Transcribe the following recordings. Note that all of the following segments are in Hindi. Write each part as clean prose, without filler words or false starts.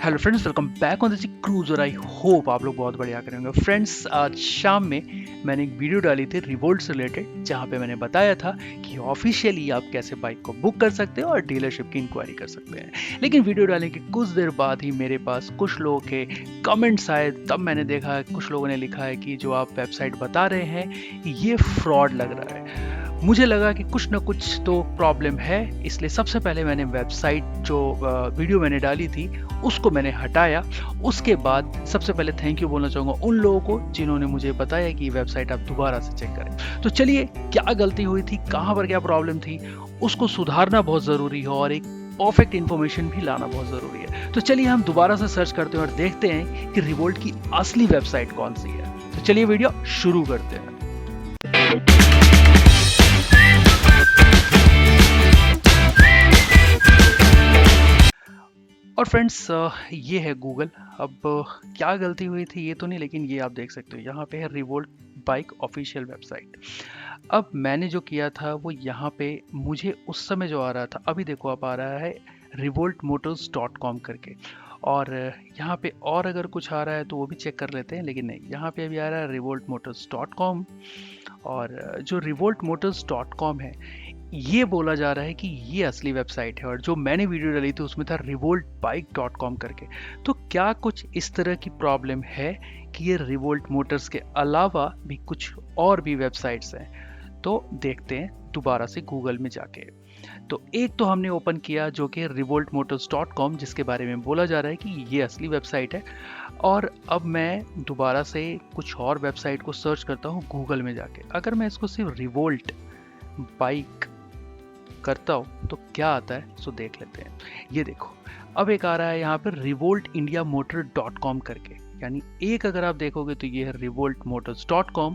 Hello friends, welcome back on this cruise और आई होप आप लोग बहुत बढ़िया करेंगे। फ्रेंड्स, आज शाम में मैंने एक वीडियो डाली थी रिवोल्ट से रिलेटेड, जहां पे मैंने बताया था कि ऑफिशियली आप कैसे बाइक को बुक कर सकते हो और डीलरशिप की इंक्वायरी कर सकते हैं। लेकिन वीडियो डालने के कुछ देर बाद ही मेरे पास कुछ लोगों के कमेंट्स आए, तब मैंने देखा कुछ लोगों ने लिखा है कि जो आप वेबसाइट बता रहे हैं ये फ्रॉड लग रहा है। मुझे लगा कि कुछ ना कुछ तो प्रॉब्लम है, इसलिए सबसे पहले मैंने वेबसाइट जो वीडियो मैंने डाली थी उसको मैंने हटाया। उसके बाद सबसे पहले थैंक यू बोलना चाहूँगा उन लोगों को जिन्होंने मुझे बताया कि वेबसाइट आप दोबारा से चेक करें। तो चलिए, क्या गलती हुई थी, कहाँ पर क्या प्रॉब्लम थी, उसको सुधारना बहुत ज़रूरी है और एक परफेक्ट इन्फॉर्मेशन भी लाना बहुत ज़रूरी है। तो चलिए हम दोबारा से सर्च करते हैं और देखते हैं कि रिवोल्ट की असली वेबसाइट कौन सी है। तो चलिए वीडियो शुरू करते हैं। और फ्रेंड्स, ये है गूगल। अब क्या गलती हुई थी ये तो नहीं, लेकिन ये आप देख सकते हो यहाँ पे है रिवोल्ट बाइक ऑफिशियल वेबसाइट। अब मैंने जो किया था वो यहाँ पे मुझे उस समय जो आ रहा था, अभी देखो आप आ रहा है revoltmotors.com करके। और यहाँ पे और अगर कुछ आ रहा है तो वो भी चेक कर लेते हैं, लेकिन नहीं, यहाँ पे अभी आ रहा है revoltmotors.com। और जो revoltmotors.com है, ये बोला जा रहा है कि ये असली वेबसाइट है, और जो मैंने वीडियो डाली थी उसमें था revoltbike.com करके। तो क्या कुछ इस तरह की प्रॉब्लम है कि ये रिवोल्ट मोटर्स के अलावा भी कुछ और भी वेबसाइट्स हैं? तो देखते हैं दोबारा से गूगल में जाके। तो एक तो हमने ओपन किया जो कि revoltmotors.com, जिसके बारे में बोला जा रहा है कि ये असली वेबसाइट है। और अब मैं दोबारा से कुछ और वेबसाइट को सर्च करता हूँ गूगल में जाके। अगर मैं इसको सिर्फ रिवोल्ट बाइक करता हूँ तो क्या आता है, सो देख लेते हैं। ये देखो, अब एक आ रहा है यहाँ पर revoltindiamotor.com करके। यानी एक अगर आप देखोगे तो ये है revoltmotors.com,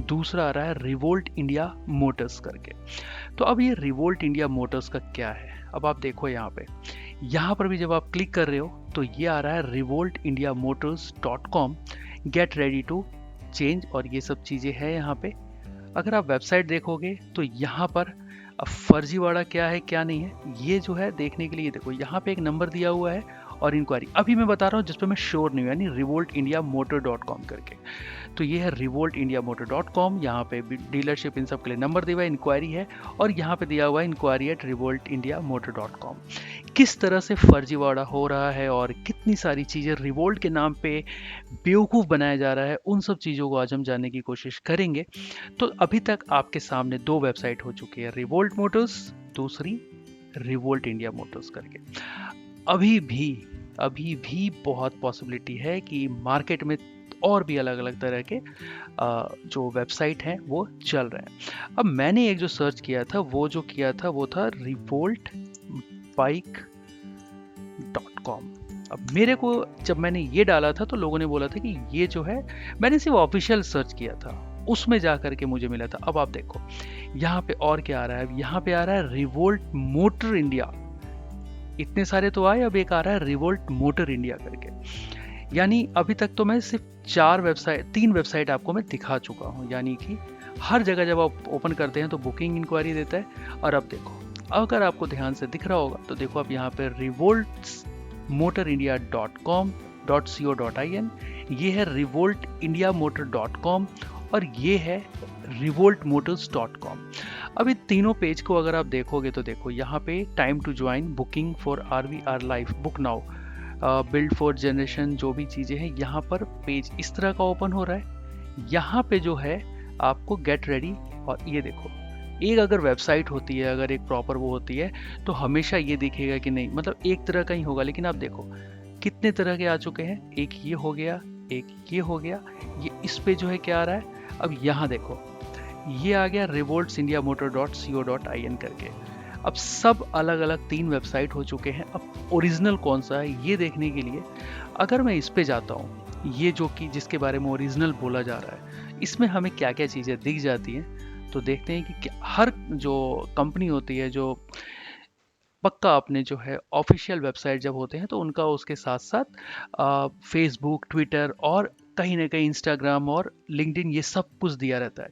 दूसरा आ रहा है रिवोल्ट इंडिया मोटर्स करके। तो अब ये रिवोल्ट इंडिया मोटर्स का क्या है, अब आप देखो यहाँ पर भी जब आप क्लिक कर रहे हो तो ये आ रहा है revoltindiamotors.com, get ready to change, और ये सब चीज़ें हैं यहाँ पे। अगर आप वेबसाइट देखोगे तो यहाँ पर अब फर्जीवाड़ा क्या है क्या नहीं है ये जो है देखने के लिए देखो, यहाँ पे एक नंबर दिया हुआ है और इंक्वायरी अभी मैं बता रहा हूँ जिस पे मैं श्योर नहीं हूँ, यानी revoltindiamotor.com करके। तो ये है revoltindiamotor.com, यहाँ पे डीलरशिप इन सब के लिए नंबर दिया हुआ है, इंक्वायरी है, और यहाँ पे दिया हुआ है inquiry@revoltindiamotor.com। किस तरह से फर्जीवाड़ा हो रहा है और कितनी सारी चीज़ें रिवोल्ट के नाम पे बेवकूफ़ बनाया जा रहा है, उन सब चीज़ों को आज हम जानने की कोशिश करेंगे। तो अभी तक आपके सामने दो वेबसाइट हो चुकी है, रिवोल्ट मोटर्स, दूसरी रिवोल्ट इंडिया मोटर्स करके। अभी भी बहुत पॉसिबिलिटी है कि मार्केट में और भी अलग अलग तरह के जो वेबसाइट हैं वो चल रहे हैं। अब मैंने एक जो सर्च किया था वो था revoltbike.com। अब मेरे को जब मैंने ये डाला था तो लोगों ने बोला था कि ये जो है, मैंने सिर्फ ऑफिशियल सर्च किया था, उसमें जा करके मुझे मिला था। अब आप देखो यहाँ पे और क्या आ रहा है, यहाँ पे आ रहा है रिवोल्ट मोटर इंडिया। इतने सारे तो आए, अब एक आ रहा है रिवोल्ट मोटर इंडिया करके। यानी अभी तक तो मैं सिर्फ तीन वेबसाइट आपको मैं दिखा चुका हूँ। यानी कि हर जगह जब आप ओपन करते हैं तो बुकिंग इंक्वायरी देता है। और अब देखो, अगर आपको ध्यान से दिख रहा होगा तो देखो आप यहाँ पे revoltmotorindia.com.co.in, ये है revoltindiamotor.com, और ये है revoltmotors.com। अब इन तीनों पेज को अगर आप देखोगे तो देखो यहाँ पे time to join, booking for RVR life, book now, build for generation, जो भी चीज़ें हैं यहाँ पर पेज इस तरह का ओपन हो रहा है। यहाँ पे जो है आपको गेट रेडी, और ये देखो, एक अगर वेबसाइट होती है, अगर एक प्रॉपर वो होती है तो हमेशा ये दिखेगा कि नहीं, मतलब एक तरह का ही होगा। लेकिन आप देखो कितने तरह के आ चुके हैं, एक ये हो गया, एक ये हो गया, ये इस पे जो है क्या आ रहा है, अब यहाँ देखो ये आ गया revoltindiamotor.co.in करके। अब सब अलग अलग तीन वेबसाइट हो चुके हैं। अब ओरिजिनल कौन सा है ये देखने के लिए अगर मैं इस पे जाता हूँ, ये जो कि जिसके बारे में ओरिजिनल बोला जा रहा है, इसमें हमें क्या क्या चीज़ें दिख जाती हैं, तो देखते हैं कि हर जो कंपनी होती है, जो पक्का अपने जो है ऑफिशियल वेबसाइट जब होते हैं तो उनका उसके साथ साथ फेसबुक, ट्विटर और कहीं ना कहीं इंस्टाग्राम और लिंक्डइन, ये सब कुछ दिया रहता है।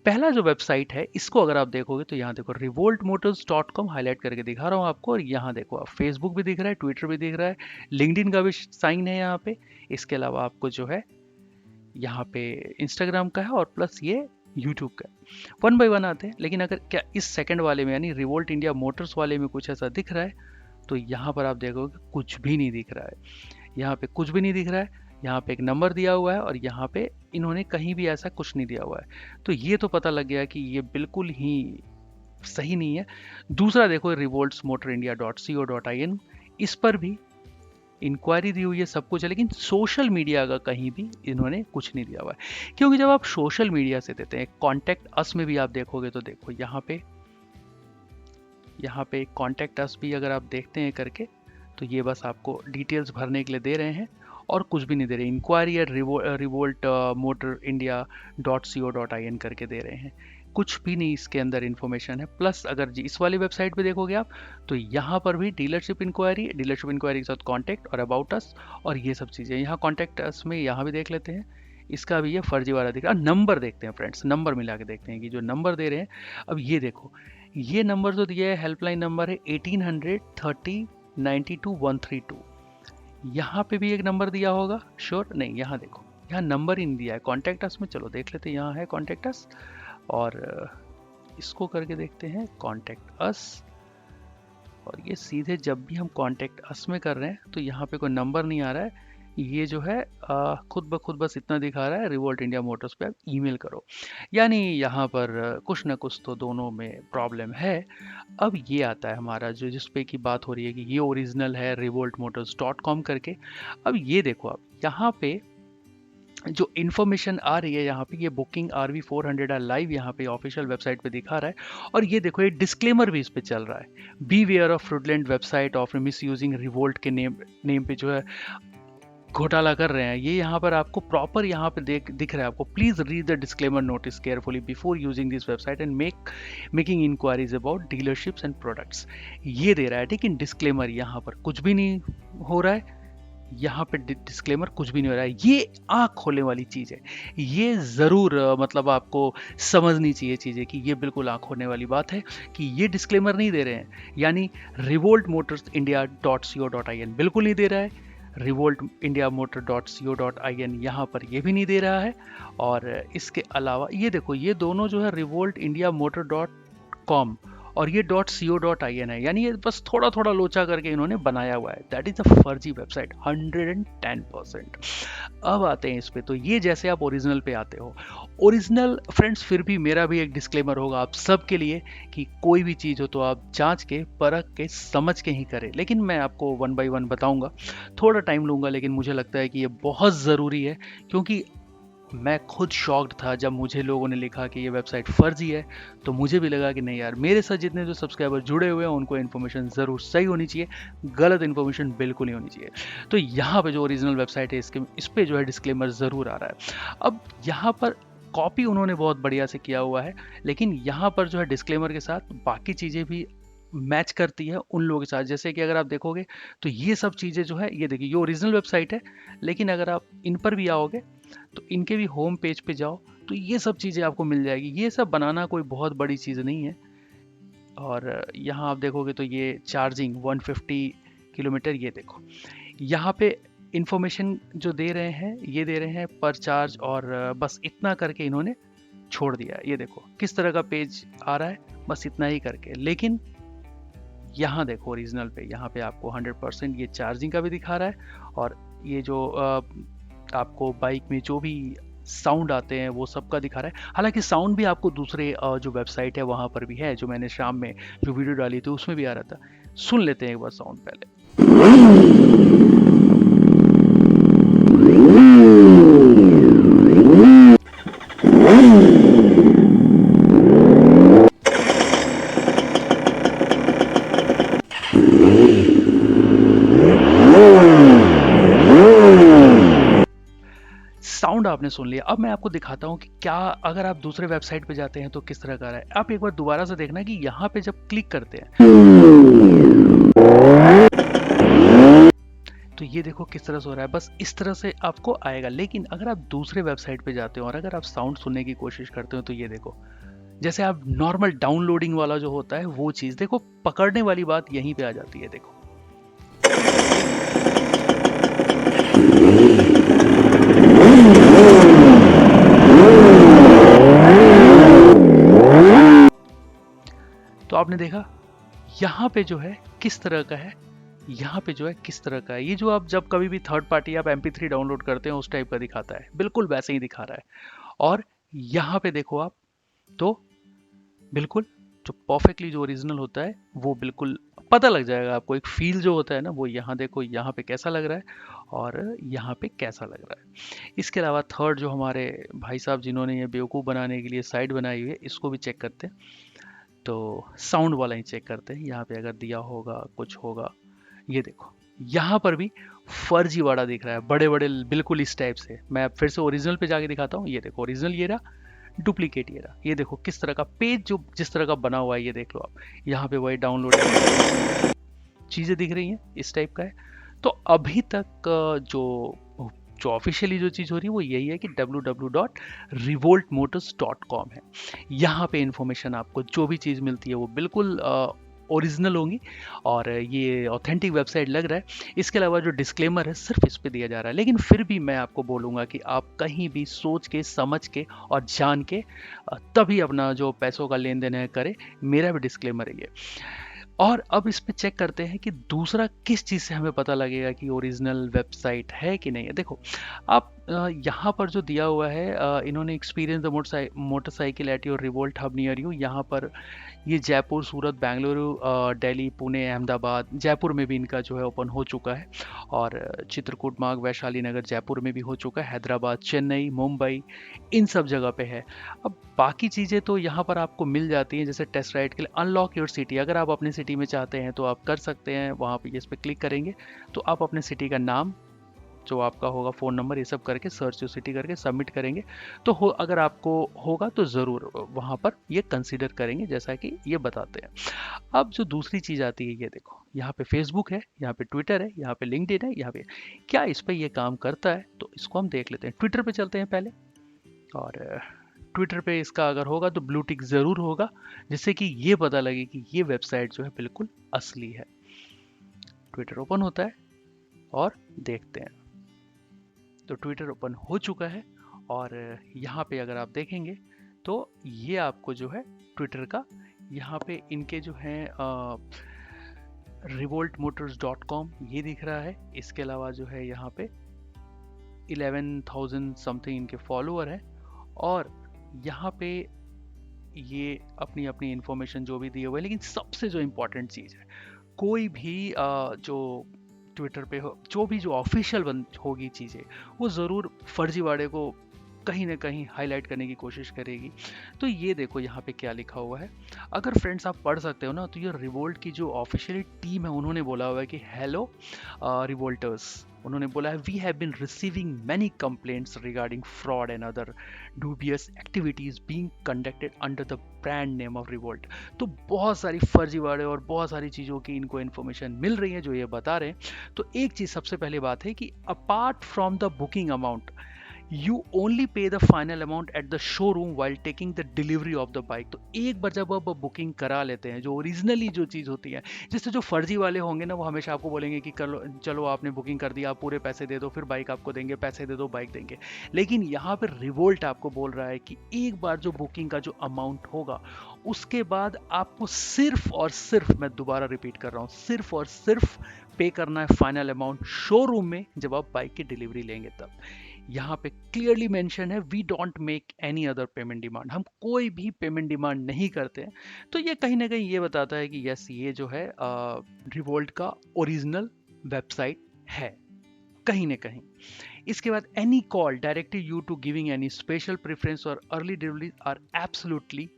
पहला जो वेबसाइट है इसको अगर आप देखोगे तो यहाँ देखो revoltmotors.com हाईलाइट करके दिखा रहा हूँ आपको, और यहाँ देखो आप फेसबुक भी दिख रहा है, ट्विटर भी दिख रहा है, लिंक्डइन का भी साइन है यहाँ पे। इसके अलावा आपको जो है यहाँ पे इंस्टाग्राम का है, और प्लस ये यूट्यूब का है। वन बाय वन आते हैं, लेकिन अगर क्या इस सेकंड वाले में यानी रिवोल्ट इंडिया मोटर्स वाले में कुछ ऐसा दिख रहा है, तो यहाँ पर आप देखोगे कुछ भी नहीं दिख रहा है। यहाँ पे कुछ भी नहीं दिख रहा है, यहाँ पे एक नंबर दिया हुआ है, और यहाँ पे इन्होंने कहीं भी ऐसा कुछ नहीं दिया हुआ है। तो ये तो पता लग गया कि ये बिल्कुल ही सही नहीं है। दूसरा देखो revoltsmotorindia.co.in, इस पर भी इंक्वायरी दी हुई है, सब कुछ है, लेकिन सोशल मीडिया का कहीं भी इन्होंने कुछ नहीं दिया हुआ है। क्योंकि जब आप सोशल मीडिया से देते हैं, कॉन्टैक्ट अस में भी आप देखोगे तो देखो यहाँ पे कॉन्टैक्ट अस भी अगर आप देखते हैं करके, तो ये बस आपको डिटेल्स भरने के लिए दे रहे हैं और कुछ भी नहीं दे रहे। Inquiry at Revolt Motor India .co.in करके दे रहे हैं, कुछ भी नहीं इसके अंदर इन्फॉर्मेशन है। प्लस अगर जी इस वाली वेबसाइट पे देखोगे आप, तो यहाँ पर भी डीलरशिप इंक्वायरी के साथ कॉन्टैक्ट और अबाउट अस और ये सब चीज़ें। यहाँ कॉन्टैक्ट अस में यहाँ भी देख लेते हैं, इसका भी ये फर्जी वाला दिख रहा है। नंबर देखते हैं फ्रेंड्स, नंबर मिला के देखते हैं कि जो नंबर दे रहे हैं। अब ये देखो, ये नंबर जो दिया है हेल्पलाइन नंबर है 1800 30 92 132। यहाँ पे भी एक नंबर दिया होगा, श्योर नहीं, यहाँ देखो यहाँ नंबर ही नहीं दिया है। कॉन्टैक्ट अस में चलो देख लेते हैं, यहाँ है कॉन्टैक्ट अस, और इसको करके देखते हैं कॉन्टैक्ट अस। और ये सीधे जब भी हम कॉन्टैक्ट अस में कर रहे हैं तो यहाँ पे कोई नंबर नहीं आ रहा है, ये जो है खुद ब खुद बस इतना दिखा रहा है, रिवोल्ट इंडिया मोटर्स पे आप ईमेल करो। यानी यहाँ पर कुछ ना कुछ तो दोनों में प्रॉब्लम है। अब ये आता है हमारा जो जिस पे की बात हो रही है कि ये ओरिजिनल है revoltmotors.com करके। अब ये देखो आप यहाँ पे जो इन्फॉर्मेशन आ रही है, यहाँ पे ये बुकिंग RV400 लाइव यहाँ पे ऑफिशियल वेबसाइट पे दिखा रहा है। और ये देखो ये डिस्क्लेमर भी इस पे चल रहा है, be aware of fraudulent website of misusing Revolt के नेम पे जो है घोटाला कर रहे हैं। ये यहाँ पर आपको प्रॉपर यहाँ पे दिख रहा है आपको, please read the disclaimer notice carefully before using this website and making inquiries about dealerships and products. ये दे रहा है, लेकिन डिस्क्लेमर यहाँ पर कुछ भी नहीं हो रहा है। यहाँ पे डिस्क्लेमर कुछ भी नहीं हो रहा है। ये आँख खोलने वाली चीज़ है, ये ज़रूर मतलब आपको समझनी चाहिए चीज़ें कि ये बिल्कुल आँख खोलने वाली बात है कि ये डिस्क्लेमर नहीं दे रहे हैं। यानी revoltmotorsindia.co.in बिल्कुल नहीं दे रहा है, revoltindiamotor.co.in यहाँ पर ये भी नहीं दे रहा है। और इसके अलावा ये देखो, ये दोनों जो है revoltindiamotor.com और ये .co.in है, यानी ये बस थोड़ा थोड़ा लोचा करके इन्होंने बनाया हुआ है। दैट इज अ फर्जी वेबसाइट 110%। अब आते हैं इस पे, तो ये जैसे आप ओरिजिनल पे आते हो, ओरिजिनल फ्रेंड्स फिर भी मेरा भी एक डिस्क्लेमर होगा आप सबके लिए कि कोई भी चीज़ हो तो आप जांच के परख के समझ के ही करें। लेकिन मैं आपको वन बाय वन बताऊंगा, थोड़ा टाइम लूंगा, लेकिन मुझे लगता है कि ये बहुत ज़रूरी है। क्योंकि मैं खुद शॉक्ड था जब मुझे लोगों ने लिखा कि ये वेबसाइट फर्जी है, तो मुझे भी लगा कि नहीं यार, मेरे साथ जितने जो सब्सक्राइबर जुड़े हुए हैं उनको इन्फॉर्मेशन ज़रूर सही होनी चाहिए, गलत इन्फॉर्मेशन बिल्कुल नहीं होनी चाहिए। तो यहाँ पे जो ओरिजिनल वेबसाइट है इस पर जो है डिस्क्लेमर ज़रूर आ रहा है। अब यहाँ पर कॉपी उन्होंने बहुत बढ़िया से किया हुआ है, लेकिन यहाँ पर जो है डिस्क्लेमर के साथ बाकी चीज़ें भी मैच करती है उन लोगों के साथ। जैसे कि अगर आप देखोगे तो ये सब चीज़ें जो है, ये देखिए ये ओरिजिनल वेबसाइट है, लेकिन अगर आप इन पर भी आओगे तो इनके भी होम पेज पे जाओ तो ये सब चीज़ें आपको मिल जाएगी। ये सब बनाना कोई बहुत बड़ी चीज़ नहीं है। और यहाँ आप देखोगे तो ये चार्जिंग 150 किलोमीटर, ये देखो यहाँ पे इंफॉर्मेशन जो दे रहे हैं ये दे रहे हैं पर चार्ज, और बस इतना करके इन्होंने छोड़ दिया। ये देखो किस तरह का पेज आ रहा है, बस इतना ही करके। लेकिन यहाँ देखो ओरिजिनल पे, यहाँ पे आपको 100% ये चार्जिंग का भी दिखा रहा है, और ये जो आपको बाइक में जो भी साउंड आते हैं वो सबका दिखा रहा है। हालांकि साउंड भी आपको दूसरे जो वेबसाइट है वहाँ पर भी है, जो मैंने शाम में जो वीडियो डाली थी उसमें भी आ रहा था। सुन लेते हैं एक बार साउंड पहले। साउंड आपने सुन लिया। अब मैं आपको दिखाता हूँ कि क्या अगर आप दूसरे वेबसाइट पे जाते हैं तो किस तरह का रहा है। आप एक बार दोबारा से देखना कि यहाँ पे जब क्लिक करते हैं तो ये देखो किस तरह से हो रहा है, बस इस तरह से आपको आएगा। लेकिन अगर आप दूसरे वेबसाइट पे जाते हो और अगर आप साउंड सुनने की कोशिश करते हो तो ये देखो, जैसे आप नॉर्मल डाउनलोडिंग वाला जो होता है वो चीज़ देखो, पकड़ने वाली बात यहीं पे आ जाती है। देखो तो आपने देखा यहाँ पे जो है किस तरह का है, यहाँ पे जो है किस तरह का है। ये जो आप जब कभी भी थर्ड पार्टी आप MP3 डाउनलोड करते हैं उस टाइप का दिखाता है, बिल्कुल वैसे ही दिखा रहा है। और यहाँ पे देखो आप, तो बिल्कुल जो परफेक्टली जो ओरिजिनल होता है वो बिल्कुल पता लग जाएगा आपको। एक फील जो होता है ना, वो यहाँ देखो, यहाँ पे कैसा लग रहा है और यहाँ पे कैसा लग रहा है। इसके अलावा थर्ड जो हमारे भाई साहब जिन्होंने ये बेवकूफ़ बनाने के लिए साइट बनाई हुई है, इसको भी चेक करते हैं। तो साउंड वाला ही चेक करते हैं, यहाँ पे अगर दिया होगा कुछ होगा। ये देखो यहाँ पर भी फर्जीवाड़ा दिख रहा है, बड़े बड़े बिल्कुल इस टाइप से। मैं अब फिर से ओरिजिनल पे जाके दिखाता हूँ। ये देखो ओरिजिनल ये रहा, डुप्लीकेट ये रहा। ये देखो किस तरह का पेज जो जिस तरह का बना हुआ है, ये देख लो आप। यहाँ पे वही डाउनलोड चीज़ें दिख रही हैं, इस टाइप का है। तो अभी तक जो जो ऑफिशियली जो चीज़ हो रही है वो यही है कि www.revoltmotors.com है। यहाँ पे इंफॉर्मेशन आपको जो भी चीज़ मिलती है वो बिल्कुल ओरिजिनल होंगी और ये ऑथेंटिक वेबसाइट लग रहा है। इसके अलावा जो डिस्क्लेमर है सिर्फ इस पे दिया जा रहा है, लेकिन फिर भी मैं आपको बोलूँगा कि आप कहीं भी सोच के समझ के और जान के तभी अपना जो पैसों का लेन देन है करें। मेरा भी डिस्क्लेमर है ये। और अब इस पे चेक करते हैं कि दूसरा किस चीज़ से हमें पता लगेगा कि ओरिजिनल वेबसाइट है कि नहीं है। देखो आप यहाँ पर जो दिया हुआ है, इन्होंने experience the motorcycle at your revolt hub near you. यहाँ पर ये जयपुर, सूरत, बेंगलुरु, दिल्ली, पुणे, अहमदाबाद, जयपुर में भी इनका जो है ओपन हो चुका है। और चित्रकूट मार्ग, वैशाली नगर जयपुर में भी हो चुका है। हैदराबाद, चेन्नई, मुंबई, इन सब जगह पे है। अब बाकी चीज़ें तो यहाँ पर आपको मिल जाती हैं, जैसे टेस्ट राइड के लिए अनलॉक योर सिटी। अगर आप अपनी सिटी में चाहते हैं तो आप कर सकते हैं, वहाँ पे इस पर क्लिक करेंगे तो आप अपने सिटी का नाम, जो आपका होगा, फ़ोन नंबर, ये सब करके सर्च योर सिटी करके सबमिट करेंगे तो अगर आपको होगा तो ज़रूर वहाँ पर ये कंसीडर करेंगे, जैसा कि ये बताते हैं। अब जो दूसरी चीज़ आती है, ये देखो यहाँ पे फेसबुक है, यहाँ पे ट्विटर है, यहाँ पे लिंक्डइन है, यहाँ पे क्या इस पर ये काम करता है तो इसको हम देख लेते हैं। ट्विटर पे चलते हैं पहले, और ट्विटर पे इसका अगर होगा तो ब्लू टिक ज़रूर होगा, जिससे कि ये पता लगे कि ये वेबसाइट जो है बिल्कुल असली है। ट्विटर ओपन होता है और देखते हैं। तो ट्विटर ओपन हो चुका है और यहाँ पे अगर आप देखेंगे तो ये आपको जो है ट्विटर का, यहाँ पे इनके जो हैं revoltmotors.com ये दिख रहा है। इसके अलावा जो है यहाँ पे 11,000 समथिंग इनके फॉलोअर हैं और यहाँ पे ये अपनी अपनी इंफॉर्मेशन जो भी दिए हुए हैं। लेकिन सबसे जो इम्पोर्टेंट चीज़ है, कोई भी जो ट्विटर पे हो, जो भी जो ऑफिशियल होगी चीज़ें, वो ज़रूर फर्जीवाड़े को कहीं ना कहीं हाईलाइट करने की कोशिश करेगी। तो ये देखो यहाँ पे क्या लिखा हुआ है, अगर फ्रेंड्स आप पढ़ सकते हो ना, तो ये रिवोल्ट की जो ऑफिशियली टीम है उन्होंने बोला हुआ है कि हेलो रिवोल्टर्स, उन्होंने बोला है we have been receiving many complaints regarding fraud and other dubious activities being conducted under the brand name of Revolt. तो बहुत सारी फर्जीवाड़े और बहुत सारी चीज़ों की इनको इन्फॉर्मेशन मिल रही है जो ये बता रहे हैं। तो एक चीज़ सबसे पहले बात है कि apart from the booking amount, you only pay the final amount at the showroom while taking the delivery of the bike। तो एक बार जब आप बुकिंग करा लेते हैं, जो ओरिजिनली जो चीज़ होती है, जिससे जो फर्जी वाले होंगे ना, वो हमेशा आपको बोलेंगे कि चलो आपने बुकिंग कर दिया, आप पूरे पैसे दे दो, फिर बाइक आपको देंगे, पैसे दे दो बाइक देंगे। लेकिन यहाँ पर रिवोल्ट आपको बोल रहा है कि एक बार जो बुकिंग का जो अमाउंट होगा, उसके बाद आपको सिर्फ और सिर्फ, मैं दोबारा रिपीट कर रहा हूँ, सिर्फ और सिर्फ पे करना है फाइनल अमाउंट शोरूम में जब आप बाइक की डिलीवरी लेंगे तब। यहाँ पे क्लियरली मेंशन है we don't make any other payment demand, हम कोई भी पेमेंट डिमांड नहीं करते हैं। तो ये कहीं ना कहीं ये बताता है कि यस, ये जो है रिवोल्ट का ओरिजिनल वेबसाइट है कहीं ना कहीं। इसके बाद any call directed you to giving any special preference और early delivery are absolutely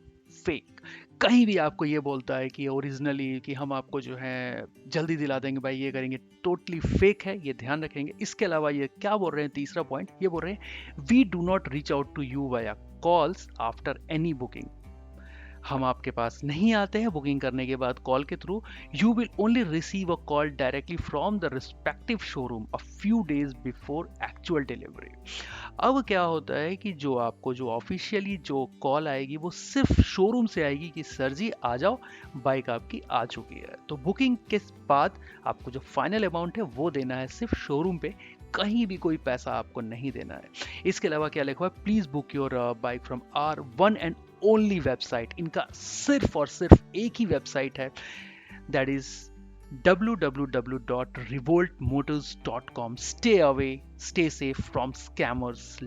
fake. कहीं भी आपको ये बोलता है कि ओरिजिनली कि हम आपको जो है जल्दी दिला देंगे भाई, ये करेंगे, टोटली फेक है, ये ध्यान रखेंगे। इसके अलावा ये क्या बोल रहे हैं, तीसरा पॉइंट ये बोल रहे हैं we do not reach out to you via calls after any booking. हम आपके पास नहीं आते हैं बुकिंग करने के बाद कॉल के through. You will only receive a call directly from the respective showroom a few days before actual delivery. अब क्या होता है कि जो आपको जो ऑफिशियली जो कॉल आएगी वो सिर्फ शोरूम से आएगी कि सर जी आ जाओ, बाइक आपकी आ चुकी है। तो बुकिंग के बाद आपको जो फाइनल अमाउंट है वो देना है सिर्फ शोरूम पे, कहीं भी कोई पैसा आपको नहीं देना है। इसके अलावा क्या लिखा हुआ है, please book your bike from our one and only website. इनका सिर्फ और सिर्फ एक ही वेबसाइट है, that is www.revoltmotors.com. Stay away, stay safe from scammers.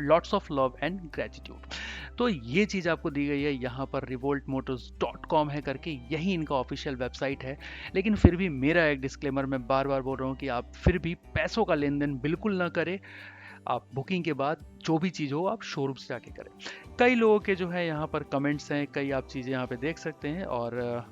Lots of love and gratitude. तो ये चीज़ आपको दी गई है यहाँ पर revoltmotors.com है करके, यही इनका ऑफिशियल वेबसाइट है। लेकिन फिर भी मेरा एक डिस्क्लेमर मैं बार बार बोल रहा हूँ कि आप फिर भी पैसों का लेन देन बिल्कुल ना करें। आप बुकिंग के बाद जो भी चीज़ हो आप शोरूम से जाके करें। कई लोगों के जो है यहाँ पर कमेंट्स हैं, कई आप चीज़ें यहाँ पे देख सकते हैं, और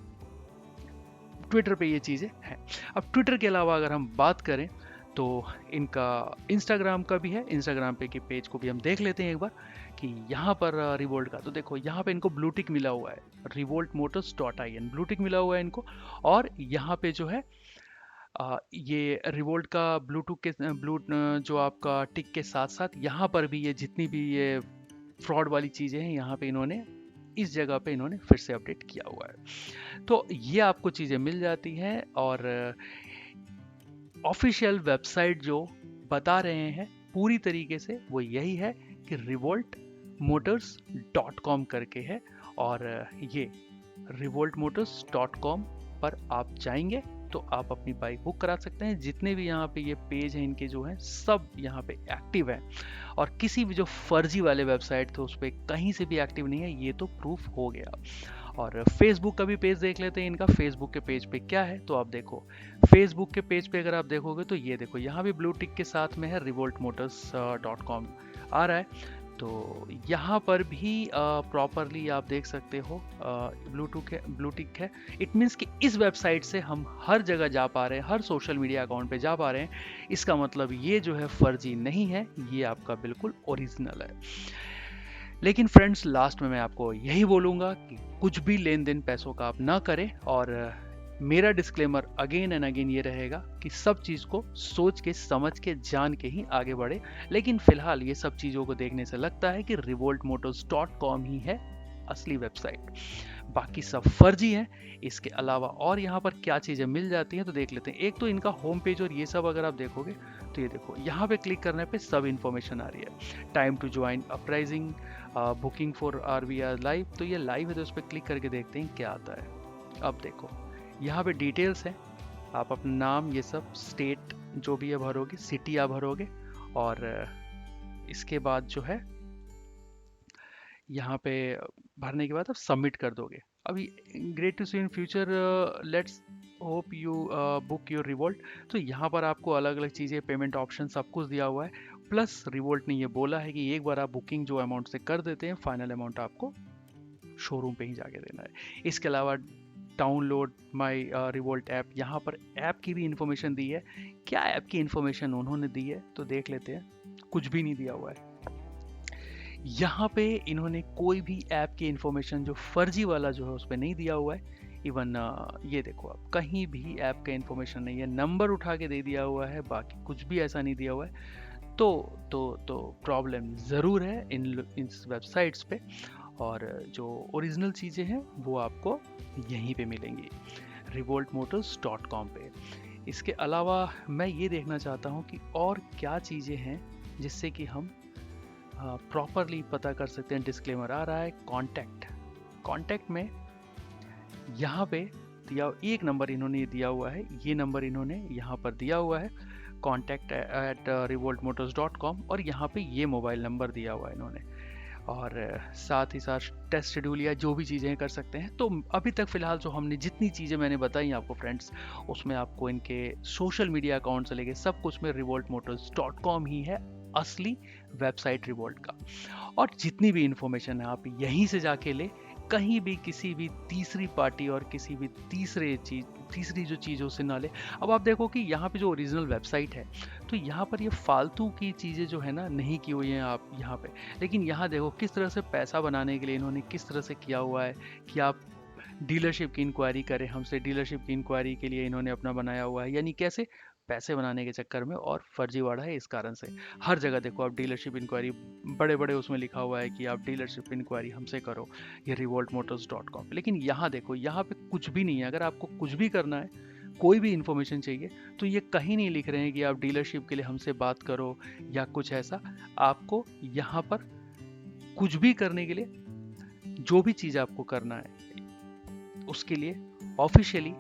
ट्विटर पे ये चीज़ें हैं। अब ट्विटर के अलावा अगर हम बात करें तो इनका इंस्टाग्राम का भी है। इंस्टाग्राम पे की पेज को भी हम देख लेते हैं एक बार कि यहाँ पर रिवोल्ट का, तो देखो यहाँ पे इनको ब्लू टिक मिला हुआ है, revoltmotors.in ब्लू टिक मिला हुआ है इनको। और यहाँ पे जो है ये रिवोल्ट का ब्लूटूथ के जो आपका टिक के साथ साथ यहाँ पर भी ये जितनी भी ये फ्रॉड वाली चीज़ें हैं यहाँ पे इन्होंने इस जगह पे इन्होंने फिर से अपडेट किया हुआ है। तो ये आपको चीज़ें मिल जाती हैं, और ऑफिशियल वेबसाइट जो बता रहे हैं पूरी तरीके से वो यही है कि revoltmotors.com करके है। और ये revoltmotors.com पर आप जाएंगे तो आप अपनी बाइक बुक करा सकते हैं। जितने भी यहाँ पे ये पेज हैं इनके जो हैं सब यहाँ पे एक्टिव हैं, और किसी भी जो फर्जी वाले वेबसाइट थे उस पर कहीं से भी एक्टिव नहीं है, ये तो प्रूफ हो गया। और फेसबुक का भी पेज देख लेते हैं इनका। फेसबुक के पेज पे क्या है, तो आप देखो फेसबुक के पेज पे अगर आप देखोगे तो ये देखो यहाँ भी ब्लू टिक के साथ में है revoltmotors.com आ रहा है। तो यहाँ पर भी प्रॉपरली आप देख सकते हो ब्लू टिक है। इट मीन्स कि इस वेबसाइट से हम हर जगह जा पा रहे हैं, हर सोशल मीडिया अकाउंट पे जा पा रहे हैं। इसका मतलब ये जो है फर्जी नहीं है, ये आपका बिल्कुल ओरिजिनल है। लेकिन फ्रेंड्स लास्ट में मैं आपको यही बोलूँगा कि कुछ भी लेन देन पैसों का आप ना करें, और मेरा डिस्क्लेमर अगेन एंड अगेन ये रहेगा कि सब चीज़ को सोच के समझ के जान के ही आगे बढ़े। लेकिन फिलहाल ये सब चीज़ों को देखने से लगता है कि revoltmotors.com ही है असली वेबसाइट, बाकी सब फर्जी हैं। इसके अलावा और यहाँ पर क्या चीज़ें मिल जाती हैं तो देख लेते हैं। एक तो इनका होम पेज और ये सब अगर आप देखोगे तो ये देखो यहाँ पे क्लिक करने पे सब इन्फॉर्मेशन आ रही है। Time to join uprising, booking for RVR live, तो ये लाइव है तो उस पर क्लिक करके देखते हैं क्या आता है। अब देखो यहाँ पे डिटेल्स है, आप अपना नाम ये सब स्टेट जो भी है भरोगे, सिटी आप भरोगे, और इसके बाद जो है यहाँ पे भरने के बाद आप सबमिट कर दोगे। अभी great to see in future, let's hope you book your Revolt. तो यहाँ पर आपको अलग अलग चीज़ें, पेमेंट ऑप्शन सब कुछ दिया हुआ है। प्लस रिवोल्ट ने ये बोला है कि एक बार आप बुकिंग जो अमाउंट से कर देते हैं, फाइनल अमाउंट आपको शोरूम पे ही जाके देना है। इसके अलावा डाउनलोड माई रिवोल्ट ऐप, यहाँ पर ऐप की भी इंफॉर्मेशन दी है। क्या ऐप की इंफॉर्मेशन उन्होंने दी है तो देख लेते हैं। कुछ भी नहीं दिया हुआ है यहाँ पे, इन्होंने कोई भी ऐप की इंफॉर्मेशन जो फर्जी वाला जो है उस पर नहीं दिया हुआ है। इवन ये देखो आप, कहीं भी ऐप का इंफॉर्मेशन नहीं है, नंबर उठा के दे दिया हुआ है, बाकी कुछ भी ऐसा नहीं दिया हुआ है। तो प्रॉब्लम ज़रूर है इन वेबसाइट्स पे, और जो ओरिजिनल चीज़ें हैं वो आपको यहीं पे मिलेंगी revoltmotors.com पे। इसके अलावा मैं ये देखना चाहता हूँ कि और क्या चीज़ें हैं जिससे कि हम प्रॉपरली पता कर सकते हैं। डिस्क्लेमर आ रहा है कॉन्टैक्ट में यहाँ पे दिया एक नंबर इन्होंने दिया हुआ है, ये नंबर इन्होंने यहाँ पर दिया हुआ है contact@revoltmotors.com, और यहाँ पे ये मोबाइल नंबर दिया हुआ है इन्होंने, और साथ ही साथ टेस्ट शेड्यूल या जो भी चीज़ें कर सकते हैं। तो अभी तक फ़िलहाल जो हमने जितनी चीज़ें मैंने बताई आपको फ्रेंड्स, उसमें आपको इनके सोशल मीडिया अकाउंट से लेके सब कुछ में revoltmotors.com ही है असली वेबसाइट रिवोल्ट का। और जितनी भी इंफॉर्मेशन है आप यहीं से जाके ले, कहीं भी किसी भी तीसरी पार्टी और किसी भी तीसरी जो चीज़ है उससे ना ले। अब आप देखो कि यहाँ पे जो ओरिजिनल वेबसाइट है, तो यहाँ पर ये फालतू की चीज़ें जो है ना नहीं की हुई हैं आप यहाँ पे। लेकिन यहाँ देखो किस तरह से पैसा बनाने के लिए इन्होंने किस तरह से किया हुआ है कि आप डीलरशिप की इंक्वायरी करें हमसे। डीलरशिप की इंक्वायरी के लिए इन्होंने अपना बनाया हुआ है, यानी कैसे पैसे बनाने के चक्कर में, और फर्जीवाड़ा है इस कारण से। हर जगह देखो आप डीलरशिप इंक्वायरी, बड़े बड़े उसमें लिखा हुआ है कि आप डीलरशिप इंक्वायरी हमसे करो, ये revoltmotors.com। लेकिन यहाँ देखो, यहाँ पे कुछ भी नहीं है। अगर आपको कुछ भी करना है, कोई भी इंफॉर्मेशन चाहिए, तो ये कहीं नहीं लिख रहे हैं कि आप डीलरशिप के लिए हमसे बात करो या कुछ ऐसा। आपको यहाँ पर कुछ भी करने के लिए, जो भी चीज़ आपको करना है उसके लिए ऑफिशियली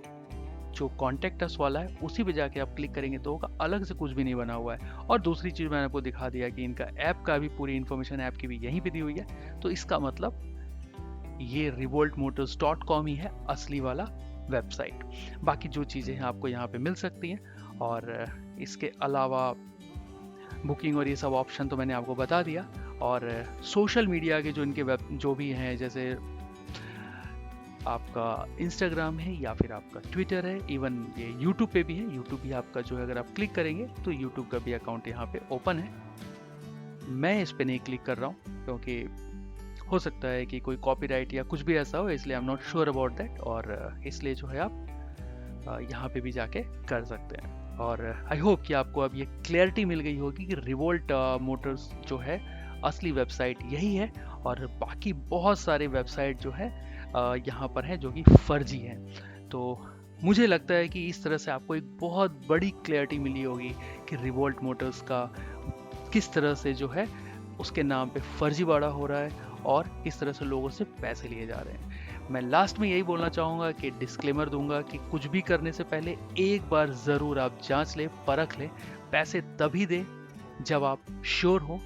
जो कॉन्टेक्ट अस वाला है उसी पे जाके आप क्लिक करेंगे तो होगा। अलग से कुछ भी नहीं बना हुआ है। और दूसरी चीज़ मैंने आपको दिखा दिया कि इनका ऐप का भी पूरी इन्फॉर्मेशन ऐप की भी यहीं पे दी हुई है। तो इसका मतलब ये revoltmotors.com ही है असली वाला वेबसाइट। बाकी जो चीज़ें हैं आपको यहाँ पे मिल सकती हैं, और इसके अलावा बुकिंग और ये सब ऑप्शन तो मैंने आपको बता दिया। और सोशल मीडिया के जो इनके वेब जो भी हैं, जैसे आपका इंस्टाग्राम है या फिर आपका ट्विटर है, इवन ये यूट्यूब पे भी है। यूट्यूब भी आपका जो है, अगर आप क्लिक करेंगे तो यूट्यूब का भी अकाउंट यहाँ पे ओपन है। मैं इस पे नहीं क्लिक कर रहा हूँ क्योंकि हो सकता है कि कोई कॉपीराइट या कुछ भी ऐसा हो, इसलिए I am not sure about that. और इसलिए जो है आप यहाँ पे भी जाके कर सकते हैं। और आई होप कि आपको अब ये क्लैरिटी मिल गई होगी कि रिवोल्ट मोटर्स जो है असली वेबसाइट यही है, और बाकी बहुत सारे वेबसाइट जो है यहाँ पर है जो कि फर्जी हैं। तो मुझे लगता है कि इस तरह से आपको एक बहुत बड़ी क्लैरिटी मिली होगी कि रिवोल्ट मोटर्स का किस तरह से जो है उसके नाम पे फर्जीवाड़ा हो रहा है और किस तरह से लोगों से पैसे लिए जा रहे हैं। मैं लास्ट में यही बोलना चाहूँगा कि डिस्क्लेमर दूंगा कि कुछ भी करने से पहले एक बार ज़रूर आप जांच लें, परख लें। पैसे तभी दें जब आप श्योर हो,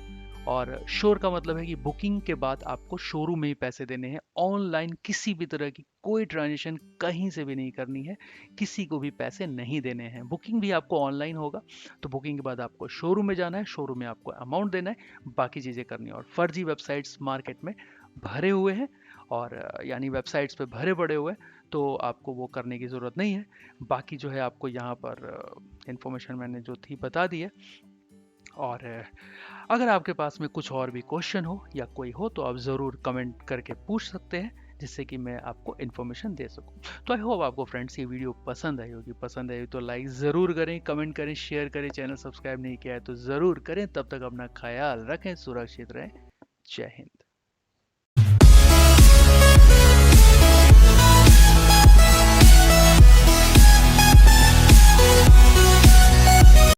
और श्योर का मतलब है कि बुकिंग के बाद आपको शोरूम में ही पैसे देने हैं। ऑनलाइन किसी भी तरह की कोई ट्रांजेक्शन कहीं से भी नहीं करनी है, किसी को भी पैसे नहीं देने हैं। बुकिंग भी आपको ऑनलाइन होगा, तो बुकिंग के बाद आपको शोरूम में जाना है, शोरूम में आपको अमाउंट देना है, बाकी चीज़ें करनी है। और फर्जी वेबसाइट्स मार्केट में भरे हुए हैं, और यानी वेबसाइट्स पे भरे पड़े हुए हैं, तो आपको वो करने की ज़रूरत नहीं है। बाकी जो है आपको यहाँ पर इंफॉर्मेशन मैंने जो थी बता दी है। और अगर आपके पास में कुछ और भी क्वेश्चन हो या कोई हो तो आप ज़रूर कमेंट करके पूछ सकते हैं, जिससे कि मैं आपको इन्फॉर्मेशन दे सकूं। तो आई होप आपको फ्रेंड्स ये वीडियो पसंद आई होगी। पसंद आई तो लाइक ज़रूर करें, कमेंट करें, शेयर करें। चैनल सब्सक्राइब नहीं किया है तो ज़रूर करें। तब तक अपना ख्याल रखें, सुरक्षित रहें। जय हिंद।